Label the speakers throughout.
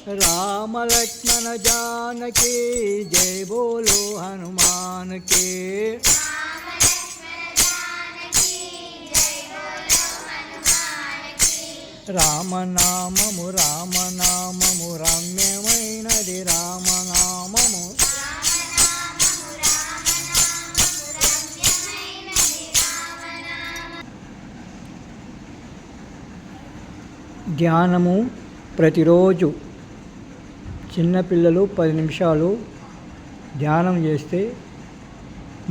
Speaker 1: राम लक्ष्मण जानकी जय बोलो हनुमान के। राम नामము రమ్యమైనది రామ నామము। ధ్యానము ప్రతిరోజు చిన్నపిల్లలు 10 నిమిషాలు ధ్యానం చేస్తే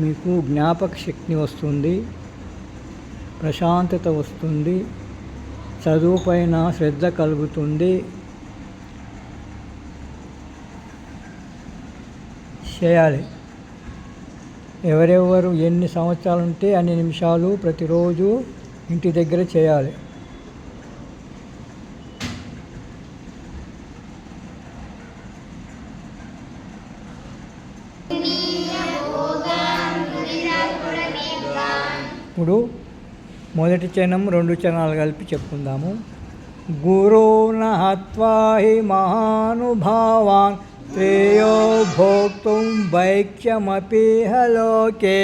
Speaker 1: మీకు జ్ఞాపక శక్తి వస్తుంది, ప్రశాంతత వస్తుంది, చదువుపైన శ్రద్ధ కలుగుతుంది। చేయాలి, ఎవరెవరు ఎన్ని సంవత్సరాలు ఉంటే అన్ని నిమిషాలు ప్రతిరోజు ఇంటి దగ్గర చేయాలి। ఇప్పుడు మొదటి చరణం 2 చరణాలు కలిపి చెప్పుకుందాము। గురువున హత్వా హి మహానుభావాన్ శ్రేయో భోక్తుం భైక్ష్యమపీహ లోకే।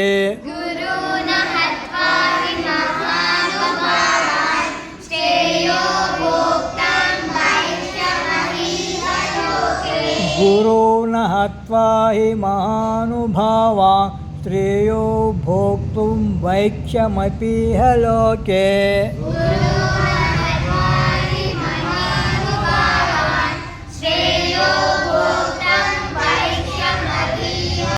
Speaker 1: గురువున హత్వా హి మహానుభావాన్ శ్రేయో భోక్తుం భైక్ష్యమపీహ లోకే।